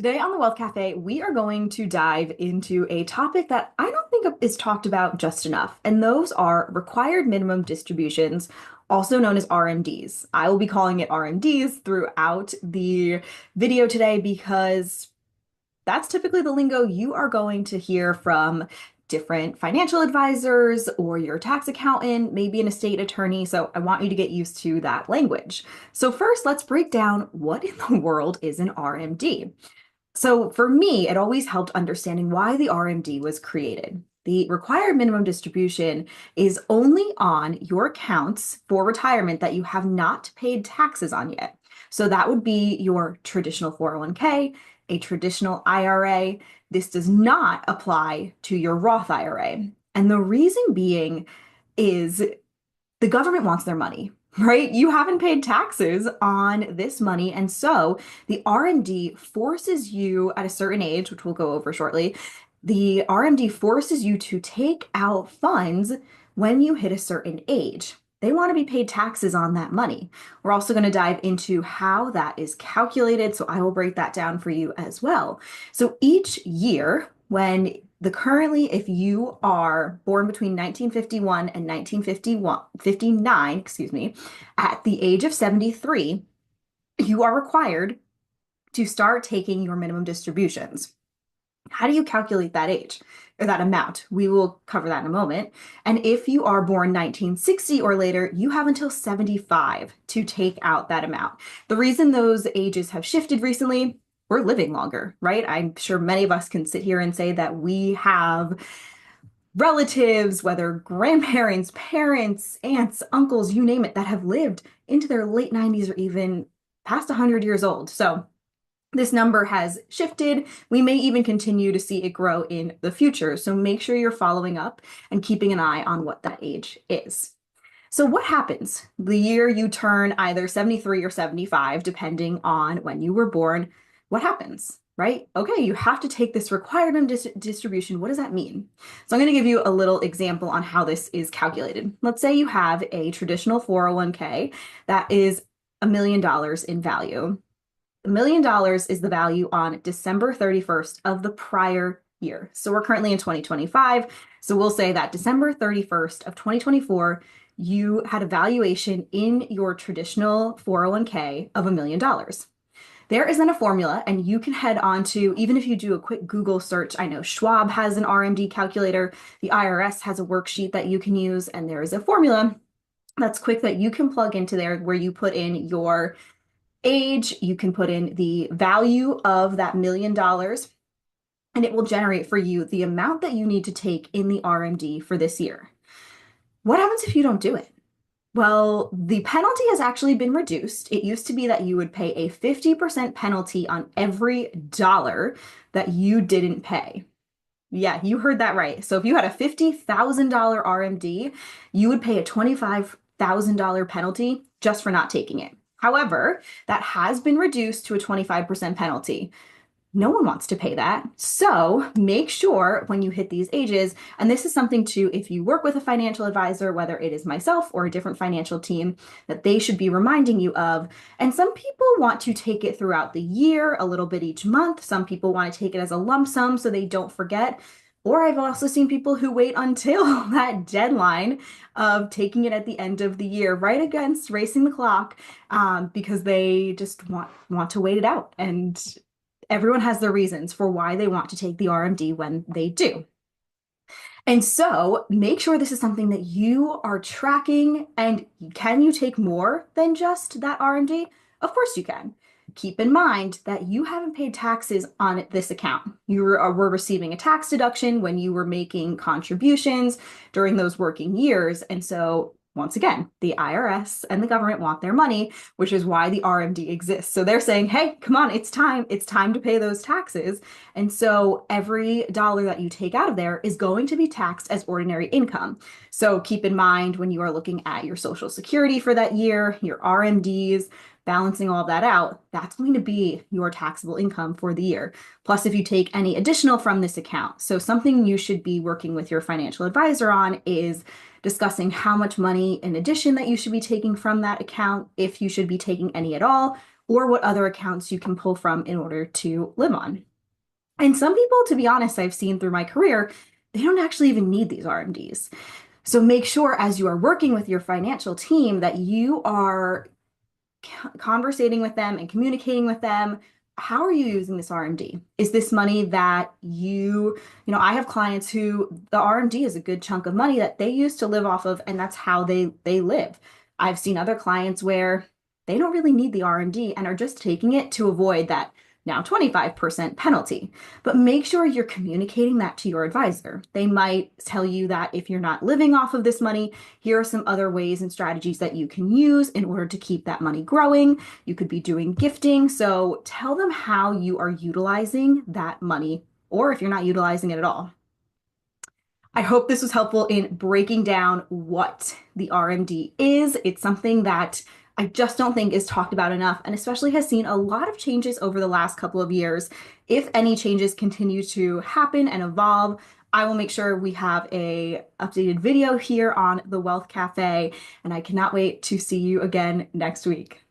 Today on the Wealth Cafe, we are going to dive into a topic that I don't think is talked about just enough, and those are required minimum distributions, also known as RMDs. I will be calling it RMDs throughout the video today because that's typically the lingo you are going to hear from different financial advisors or your tax accountant, maybe an estate attorney. So I want you to get used to that language. So first, let's break down what in the world is an RMD. So for me, it always helped understanding why the RMD was created. The required minimum distribution is only on your accounts for retirement that you have not paid taxes on yet. So that would be your traditional 401k, a traditional IRA. This does not apply to your Roth IRA. And the reason being is the government wants their money, right? You haven't paid taxes on this money. And so the RMD forces you at a certain age, which we'll go over shortly, the RMD forces you to take out funds when you hit a certain age. They want to be paid taxes on that money. We're also going to dive into how that is calculated. So I will break that down for you as well. So each year, if you are born between 1951 and 1959, at the age of 73, you are required to start taking your minimum distributions. How do you calculate that age or that amount? We will cover that in a moment. And if you are born 1960 or later, you have until 75 to take out that amount. The reason those ages have shifted recently, we're living longer, right? I'm sure many of us can sit here and say that we have relatives, whether grandparents, parents, aunts, uncles, you name it, that have lived into their late 90s or even past 100 years old. So this number has shifted. We may even continue to see it grow in the future. So make sure you're following up and keeping an eye on what that age is. So what happens the year you turn either 73 or 75, depending on when you were born? What happens, right? Okay, you have to take this required distribution. What does that mean? So I'm going to give you a little example on how this is calculated. Let's say you have a traditional 401k that is $1 million in value. $1 million is the value on December 31st of the prior year. So we're currently in 2025. So we'll say that December 31st of 2024, you had a valuation in your traditional 401k of $1 million. There is then a formula, and you can head on to, even if you do a quick Google search, I know Schwab has an RMD calculator, the IRS has a worksheet that you can use, and there is a formula that's quick that you can plug into there where you put in your age, you can put in the value of that $1 million, and it will generate for you the amount that you need to take in the RMD for this year. What happens if you don't do it? Well, the penalty has actually been reduced. It used to be that you would pay a 50% penalty on every dollar that you didn't pay. Yeah, you heard that right. So if you had a $50,000 RMD, you would pay a $25,000 penalty just for not taking it. However, that has been reduced to a 25% penalty. No one wants to pay that. So make sure when you hit these ages, and this is something too, if you work with a financial advisor, whether it is myself or a different financial team, that they should be reminding you of. And some people want to take it throughout the year, a little bit each month. Some people want to take it as a lump sum so they don't forget. Or I've also seen people who wait until that deadline of taking it at the end of the year, right against racing the clock, because they just want to wait it out. And everyone has their reasons for why they want to take the RMD when they do. And so make sure this is something that you are tracking. And can you take more than just that RMD? Of course you can. Keep in mind that you haven't paid taxes on this account. You were receiving a tax deduction when you were making contributions during those working years. And so once again, the IRS and the government want their money, which is why the RMD exists. So they're saying, hey, come on, it's time to pay those taxes. And so every dollar that you take out of there is going to be taxed as ordinary income. So keep in mind when you are looking at your Social Security for that year, your RMDs, balancing all of that out, that's going to be your taxable income for the year. Plus, if you take any additional from this account. So something you should be working with your financial advisor on is discussing how much money in addition that you should be taking from that account, if you should be taking any at all, or what other accounts you can pull from in order to live on. And some people, to be honest, I've seen through my career, they don't actually even need these RMDs. So make sure as you are working with your financial team that you are conversating with them and communicating with them. How are you using this RMD? Is this money that I have clients who the RMD is a good chunk of money that they use to live off of, and that's how they live. I've seen other clients where they don't really need the RMD and are just taking it to avoid that now 25% penalty. But make sure you're communicating that to your advisor. They might tell you that if you're not living off of this money, here are some other ways and strategies that you can use in order to keep that money growing. You could be doing gifting. So tell them how you are utilizing that money, or if you're not utilizing it at all. I hope this was helpful in breaking down what the RMD is. It's something that I just don't think is talked about enough, and especially has seen a lot of changes over the last couple of years. If any changes continue to happen and evolve, I will make sure we have a updated video here on the Wealth Cafe, and I cannot wait to see you again next week.